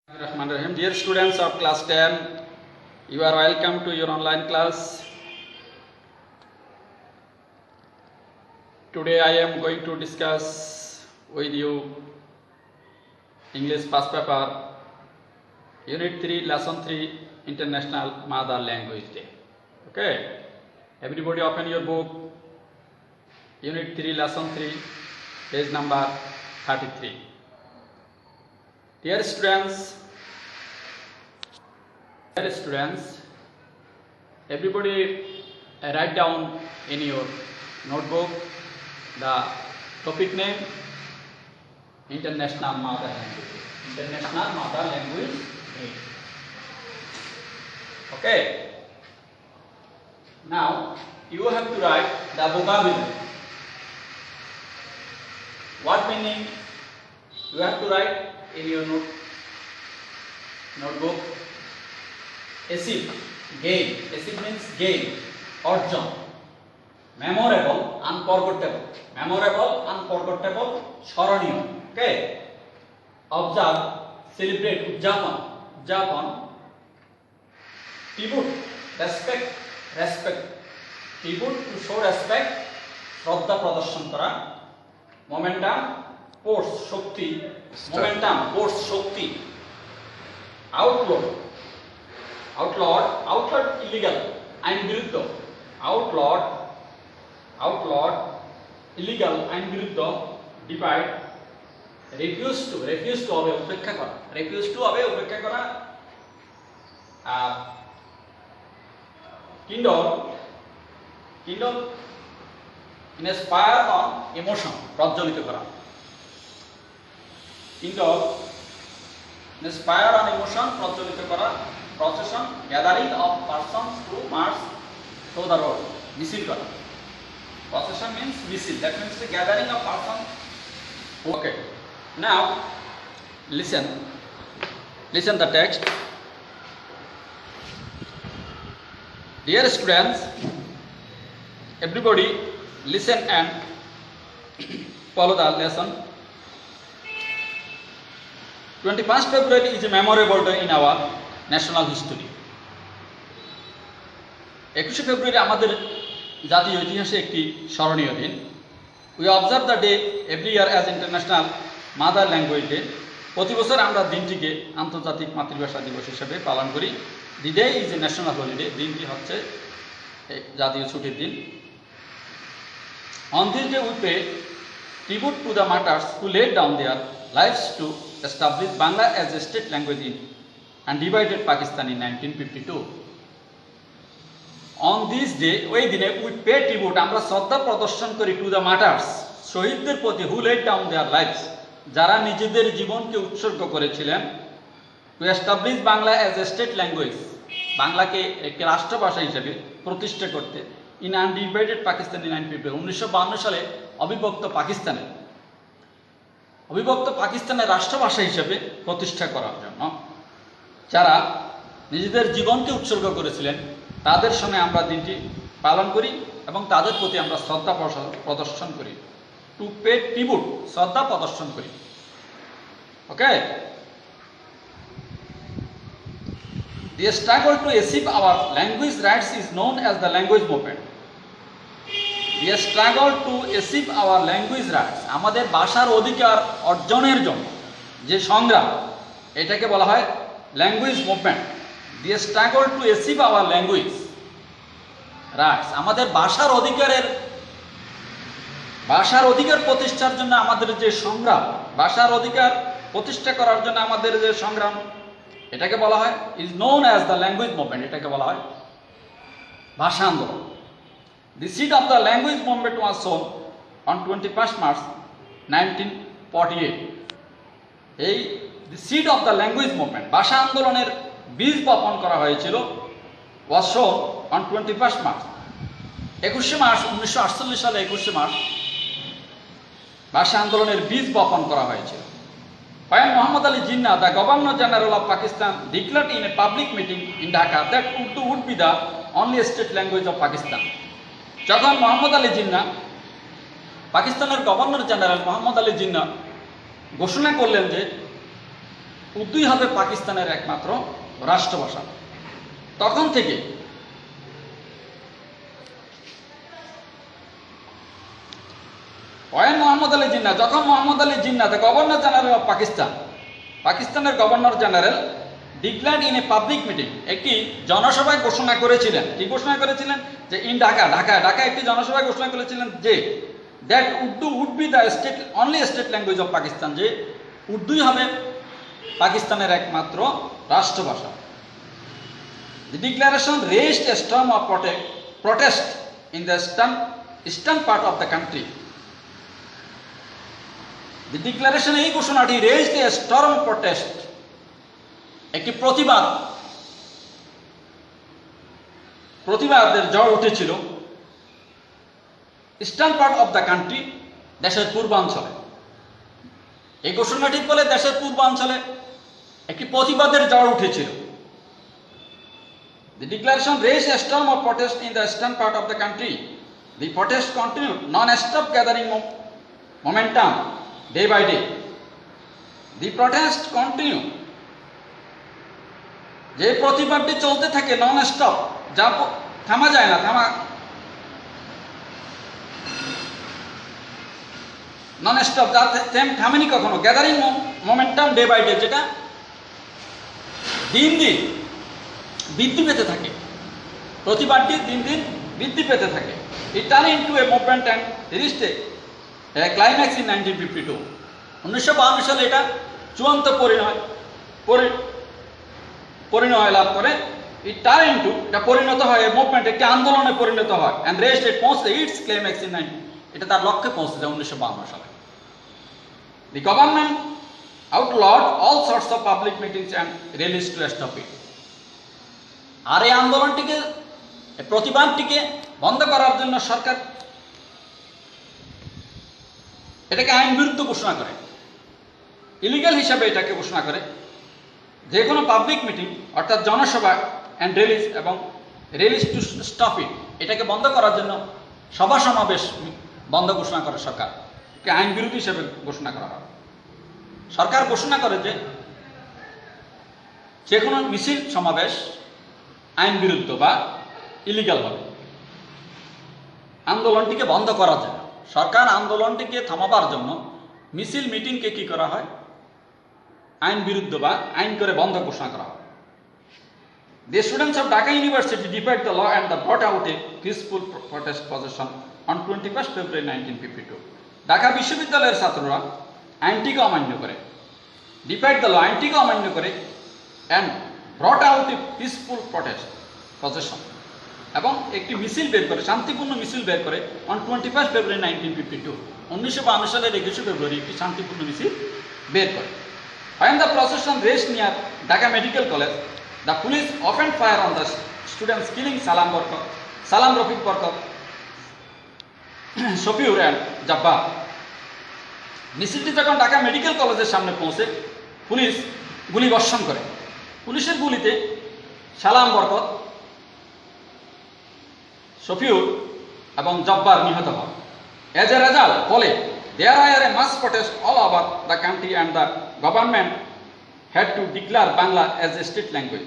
Rahim. Dear students of class 10, you are welcome to your online class. Today I am going to discuss with you English first paper, Unit 3, Lesson 3, International Mother Language Day. Okay, everybody open your book, Unit 3, Lesson 3, page number 33. Dear students, everybody write down in your notebook the topic name, International Mother Language. International Mother Language Day. Okay. Now you have to write the vocabulary. What meaning? You have to write in your notebook. Achieve, gain. Achieve means gain, অর্জন. Memorable, unforgettable. Memorable, unforgettable, স্মরণীয়. Okay. Observe, celebrate, উদযাপন. Tribute, respect, respect. Tribute to show respect, শ্রদ্ধা প্রদর্শন করা. Momentum, force, শক্তি. Momentum, force, শক্তি. Outlawed, illegal, আইন বিরুদ্ধ. Outlawed, illegal, আইন বিরুদ্ধ. Divide, refuse to হবে উপেক্ষা করা. Refuse to হবে উপেক্ষা করা. Kindle, inspire on emotion, প্রজ্বলিত করা. Kindle, inspire on emotion, প্রজ্বলিত করা. Procession, gathering of persons to march through the road. মিছিল করা. Procession means মিছিল. That means the gathering of persons. Okay. Now listen the text. Dear students, everybody listen and follow the lesson. 21st February is a memorable day in our national history. 21শে ফেব্রুয়ারি আমাদের জাতীয় ইতিহাসে একটি স্মরণীয় দিন। We observe the day every year as international mother language day. প্রতি বছর আমরা দিনটিকে আন্তর্জাতিক মাতৃভাষা দিবস হিসেবে পালন করি। The day is a national holiday. দিনটি হচ্ছে জাতীয় ছুটির দিন। On this day we pay tribute to the martyrs who laid down their lives to establish Bangla as a state language in and divided Pakistan in 1952. On this day, ওই দিনে we pay tribute, আমরা শ্রদ্ধা প্রদর্শন করি to the martyrs, শহীদদের প্রতি who laid down their lives, যারা নিজেদের জীবনকে উৎসর্গ করেছিলেন to establish Bangla as a state language, বাংলাকে একটি রাষ্ট্রভাষা হিসেবে প্রতিষ্ঠা করতে in undivided Pakistan in 1952, 1952 সালে অবিভক্ত পাকিস্তানের রাষ্ট্রভাষা হিসেবে প্রতিষ্ঠা করার জন্য যারা নিজেদের জীবনকে উৎসর্গ করেছিলেন তাদের সঙ্গে আমরা দিনটি পালন করি এবং তাদের প্রতি আমরা শ্রদ্ধা প্রদর্শন করি। টু পে ট্রিবিউট, শ্রদ্ধা প্রদর্শন করি। Okay. The struggle to achieve our language rights is known as the language movement. The struggle to achieve our language rights, আমাদের ভাষার অধিকার অর্জনের জন্য যে সংগ্রাম, এটাকে বলা হয় language movement. The struggle to achieve our language rights, আমাদের ভাষার অধিকার প্রতিষ্ঠার জন্য আমাদের যে সংগ্রাম, ভাষার অধিকার প্রতিষ্ঠা করার জন্য আমাদের যে সংগ্রাম, এটাকে বলা হয় is known as the language movement, এটাকে বলা হয় ভাষা আন্দোলন। The seed of the language movement was sown on 21st March 1948। এই the seed of the language movement, ভাষা আন্দোলনের বীজ বপন করা হয়েছিল ওয়াজ শোন অন 21st March, 21শে মার্চ 1948 সালে 21শে মার্চ ভাষা আন্দোলনের বীজ বপন করা হয়েছিল। When Muhammad Ali Jinnah, the Governor General of Pakistan, declared in a public meeting in Dhaka that Urdu would be the only state language of Pakistan. যখন মোহাম্মদ আলী জিন্নাহ, পাকিস্তানের governor general Mohammad Ali Jinnah ঘোষণা করলেন যে উর্দুই হবে পাকিস্তানের একমাত্র রাষ্ট্রভাষা। তখন থেকে মোহাম্মদ আলী জিন্নাহ, যখন Mohammad Ali Jinnah the governor general of Pakistan, পাকিস্তানের governor general declared in a public meeting, একটি জনসভায় ঘোষণা করেছিলেন। কি ঘোষণা করেছিলেন? যে ইন ঢাকা একটি জনসভায় ঘোষণা করেছিলেন যে that Urdu would be the state only state language of Pakistan, যে উর্দুই হবে পাকিস্তানের একমাত্র রাষ্ট্রভাষা। The declaration raised a storm of protest in the eastern part of the country. The declaration, এই ঘোষণাটি raised a storm of protest, একটি প্রতিবাদের ঝড় উঠেছিল eastern part of the country, দেশের পূর্বাঞ্চলে। এই ঘোষণাটির ফলে দেশের পূর্বাঞ্চলে একটি প্রতিবাদের ঝড় উঠেছিল। The declaration raised a storm of protest in the eastern part of the country. The protest continued, non-stop gathering momentum day by day. The protest continued. যে প্রতিবাদটি চলতে থাকে নন স্টপ, যা থামা যায় না, নন স্টপ, যা থামেনি কখনো। Gathering momentum day by day, যেটা দিন দিন বৃদ্ধি পেতে থাকে, প্রতিবাদটি দিন দিন বৃদ্ধি পেতে থাকে। It turn into a movement and reached A climax in 1952। 1952 সালে এটা চূড়ান্ত পরিণয় লাভ করে। ইট টার্ন ইনটু, এটা পরিণত হয়, মুভমেন্ট একটি আন্দোলনে পরিণত হয়, অ্যান্ড রেস্ট ইট পৌঁছে ইটস ক্লাইম্যাক্স ইন 19, এটা তার লক্ষ্যে পৌঁছে যায় 1952 সালে। The government outlawed all sorts of public meetings and rallies to stop it. আর এই আন্দোলনটিকে, প্রতিবাদটিকে বন্ধ করার জন্য সরকার এটাকে আইন বিরুদ্ধ ঘোষণা করে, ইলিগাল হিসাবে এটাকে ঘোষণা করে। যে কোনো পাবলিক মিটিং অর্থাৎ জনসভা অ্যান্ড রেলিজ এবং রেলিজ টু স্টপ ইট, এটাকে বন্ধ করার জন্য সভা সমাবেশ বন্ধ ঘোষণা করে সরকার, একে আইন বিরোধী হিসেবে ঘোষণা করা হয়। সরকার ঘোষণা করে যে কোনো মিছিল সমাবেশ আইন বিরুদ্ধ বা ইলিগাল হবে। আন্দোলনটিকে বন্ধ করার জন্য সরকার আন্দোলনটিকে থামাবার জন্য মিছিল মিটিংকে কি করা হয়? আইন বিরুদ্ধ বা আইন করে বন্ধ ঘোষণা করা হয়। The students of Dhaka University defied the law and brought out a peaceful protest procession on 21st February 1952. Dhaka বিশ্ববিদ্যালয়ের ছাত্ররা আইনটিকে অমান্য করে, ডিফাইড দ্য ল, আইনটিকে অমান্য করে, and brought out a peaceful procession, এবং একটি মিছিল বের করে, শান্তিপূর্ণ মিছিল বের করে অন 21st February 1952, 1952 সালের 21 ফেব্রুয়ারি একটি শান্তিপূর্ণ মিছিল বের করে। When the procession reached near Dhaka Medical College, the police opened fire on the students, killing Salam Rafiq Barkat, Shafiur and Jabbar. মিছিলটি যখন ঢাকা মেডিকেল কলেজের সামনে পৌঁছে পুলিশ গুলি বর্ষণ করে। পুলিশের গুলিতে সালাম বরকত, শফিউর এবং জব্বার নিহত হন। এজ এ রেজাল্ট, ফলে there were a mass protest all over the country and the government had to declare Bangla as a state language.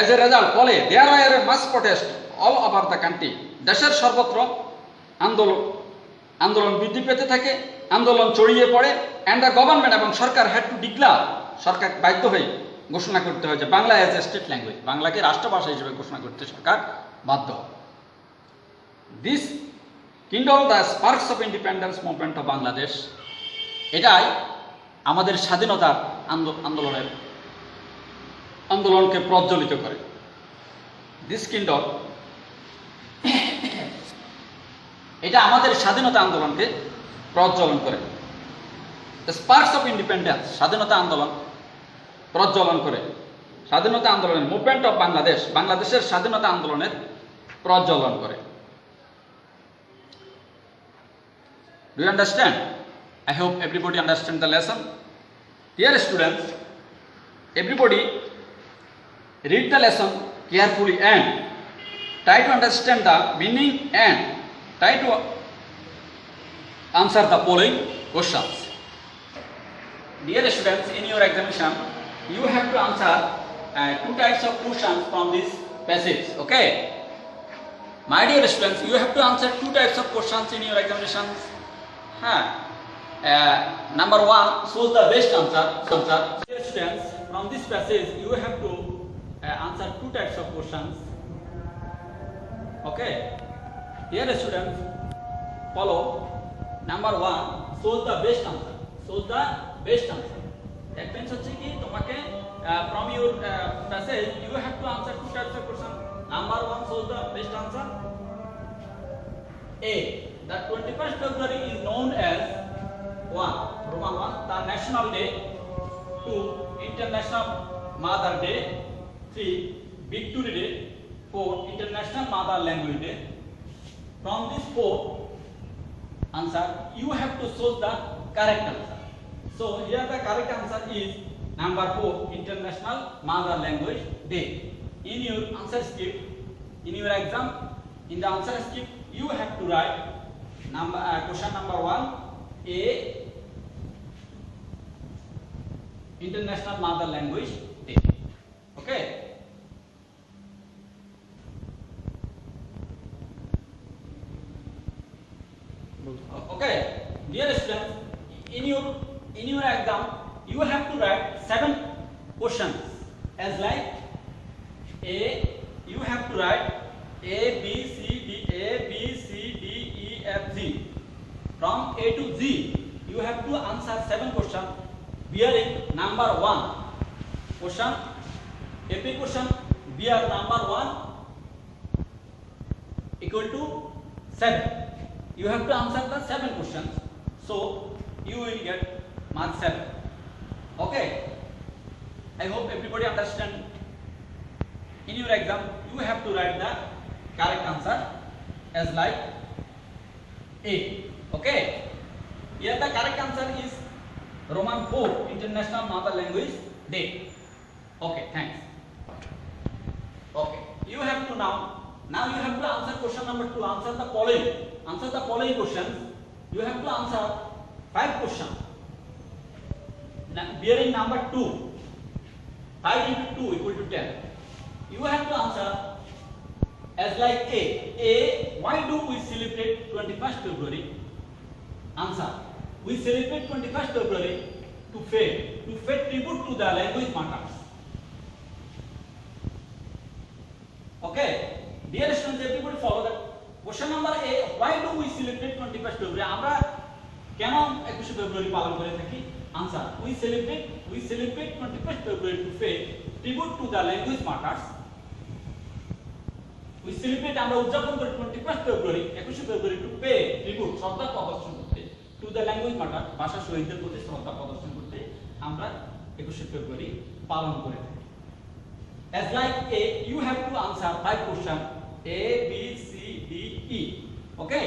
As a result, ফলে there were a mass protest all over the country, দেশের সর্বত্র আন্দোলন বৃদ্ধি পেতে থাকে, আন্দোলন ছড়িয়ে পড়ে। অ্যান্ড দ্য গভর্নমেন্ট, এবং সরকার হ্যাড টু ডিক্লেয়ার, সরকার বাধ্য হয়ে ঘোষণা করতে হয় যে Bangla as a state language, বাংলাকে রাষ্ট্রভাষা হিসেবে ঘোষণা করতে সরকার বাধ্য হয়। This Kindle the sparks of independence movement of Bangladesh, এটাই আমাদের স্বাধীনতার আন্দোলনকে প্রজ্বলিত করে। দিস কিন্ডল, এটা আমাদের স্বাধীনতা আন্দোলনকে প্রজ্বলন করে। স্পার্কস অফ ইন্ডিপেন্ডেন্স, স্বাধীনতা আন্দোলন প্রজ্বলন করে, স্বাধীনতা আন্দোলনের মুভমেন্ট অফ বাংলাদেশ, বাংলাদেশের স্বাধীনতা আন্দোলনের প্রজ্বলন করে। Do you understand? I hope everybody understand the lesson. Dear students, everybody read the lesson carefully and try to understand the meaning and try to answer the following questions. Dear students, in your examination, you have to answer two types of questions from this passage. Okay. My dear students, you have to answer two types of questions in your examinations. Number one, choose the best answer. Dear students, from this passage, you have to answer two types of questions. Okay. Dear students, follow. Number one, choose the best answer. Choose the best answer. That means from your passage, you have to answer two types of questions. Number one, choose the best answer. A. The 21st February is known as 1. Roman 1. The National Day. 2. International Mother Day. 3. Victory Day. 4. International Mother Language Day. From this 4 answer, you have to choose the correct answer. So here the correct answer is number 4, International Mother Language Day. In your answer script, in your exam, in the answer script, you have to write question number 1, A, International Mother Language Day. Okay. Okay, dear students, in your exam, you have to write 7 questions as like A. You have to write A, B, C, D, E, F, G. From A to Z, you have to answer 7 questions. Bearing number 1 question, AP question, bear number 1 equal to 7. You have to answer the 7 questions, so you will get mark 7. Okay. I hope everybody understand. In your exam, you have to write the correct answer as like A. Okay. Here the correct answer is Roman 4, International Mother Language Day. Okay, thanks. Okay. You have to now you have to answer question number 2. Answer the following questions. You have to answer 5 questions. Bearing number 2. 5 into 2 equal to 10. You have to answer as like A. A. Why do we celebrate 21st February? Answer. We celebrate 21st February to pay tribute to the language martyrs. Okay. Dear students, everybody follow that. Question number A. Why do we celebrate 21st February? আমরা কেন 21 ফেব্রুয়ারি পালন করে থাকি? Answer. We celebrate 21st February to pay tribute to the language martyrs. We celebrate আমরা উদযাপন করি 21st February 21 February to pay tribute শ্রদ্ধা প্রদর্শন করতে to the language martyr ভাষা শহীদদের প্রতি শ্রদ্ধা প্রদর্শন করতে আমরা 21 ফেব্রুয়ারি পালন করে থাকি. As like A, you have to answer 5 questions. A, B, C, D, E. Okay.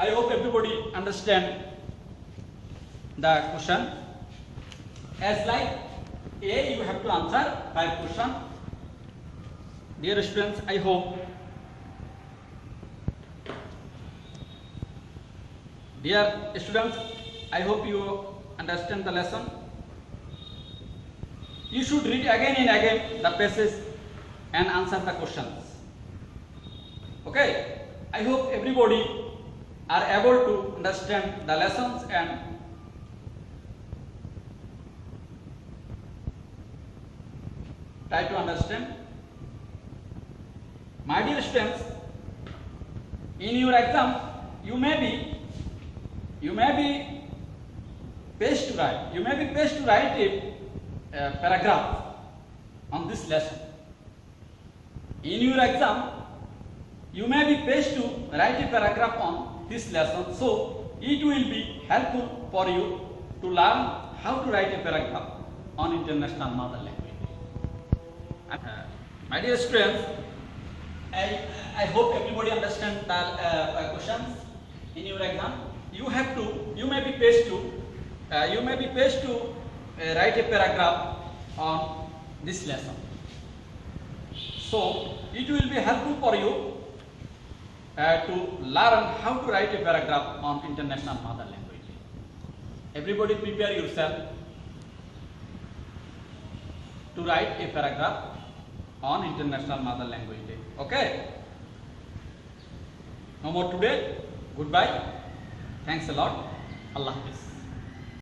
I hope everybody understand the question. As like A, you have to answer 5 questions. Dear students, I hope you understand the lesson. You should read again and again the passage and answer the questions. Okay. I hope everybody are able to understand the lessons and try to understand. My dear students, in your exam, you may be paced to write a paragraph on this lesson. In your exam, you may be paced to write a paragraph on this lesson, so it will be helpful for you to learn how to write a paragraph on International Mother Language. My dear students, I hope everybody understand the questions in your exam. You may be paced to write a paragraph on this lesson. So it will be helpful for you to learn how to write a paragraph on International Mother Language. Everybody prepare yourself to write a paragraph on International Mother Language Day. Okay? No more today. Goodbye. Thanks a lot. Allah Hafiz.